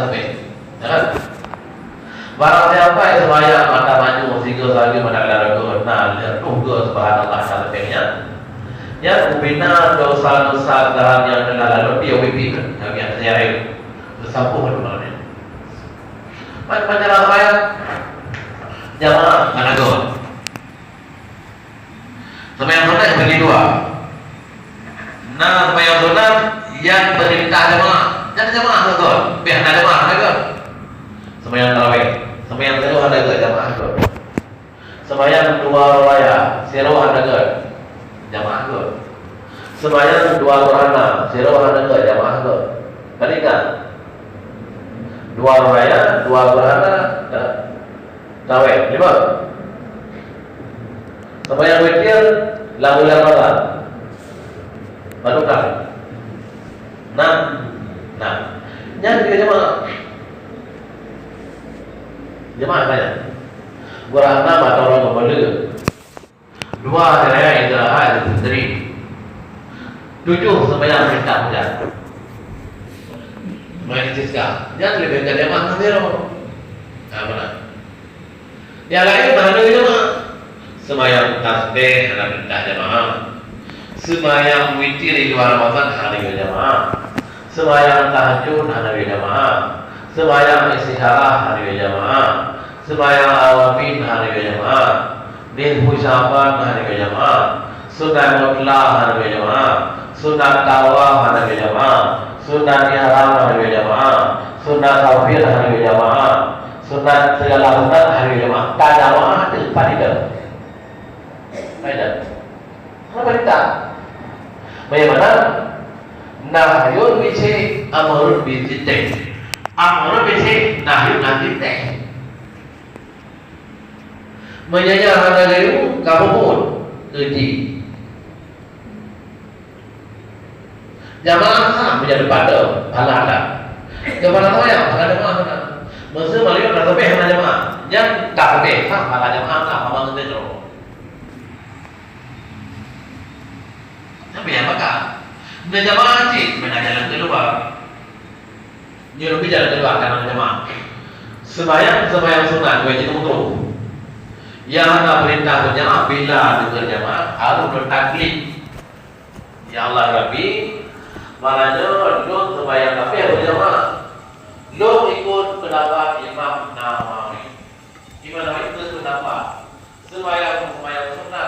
sampai. Ya kan? Barang siapa yang sembahyang maka maju sehingga lagi mendalam nah tunggu subhanallah sampai-nya. Ya ubina dosa-dosa dalam yang telah lalu dia wipin yang saya bersapu benar. Macam apa jamaah managon. Sembahyang sunat yang bagi dua. Nah sembahyang sunat yang perintah jamaah, jangan jamaah betul. Biar ada jamaah betul. Sembahyang tarawih. Sembahyang seru ada ke jamaah ke. Sembahyang dua raya, seru ada ke jamaah ke. Sembahyang dua rohana, seru ada ke jamaah ke. Tadi kan? Dua raya, dua rohana, tarawih. Lima. Sembahyang witir, lagu lamaran. Baru kali. Nah, jangan tiga jamaah. Jemaah banyak. Gua nama atau orang membeli. Dua raya Idul Fitri. 7 sembahyang perintah hujan. Sembahyang istisqa. Jangan lebih ke jemaah namero. Mana? Yang lain mana jemaah? Sembahyang tasbih ada perintah jemaah. Sembahyang witir di luar Ramadan ada jemaah. Sembahyang tahajud ada jemaah. Sembahyang istikharah hari jamaah, sembahyang awamin hari jamaah, nisfu Sya'ban hari jamaah, sunat mutlaq hari jamaah, sunat tawaf hari jamaah, sunat ihram hari jamaah, sunat kafir hari jamaah, sunat segala sunat hari jamaah. Tak jamaah itu pada tidak. Kenapa tidak? Bagaimana? Nahyun bisi, amrun bisi. Amrun bisi, nahyun nanti teh. Menyanya hana gayu kabun uji. Jamaah sama menjadi pada ala. Jamaah yang pada jamaah. Masa Malaysia dah sampai hana jamaah. Yang tak sampai sama pada jamaah tak apa ngerti tu. Tapi yang maka, jamaah cik jalan keluar. Dia lebih jalan keluar karena jemaah. Sembahyang sunat wajib untuk. Yang ada perintah berjamaah bila dengar jamaah harus bertaklid. Ya Allah Rabbi, malahnya lo sembahyang tapi harus berjamaah. Lo ikut pendapat Imam Nawawi. Imam Nawawi itu pendapat sembahyang sunat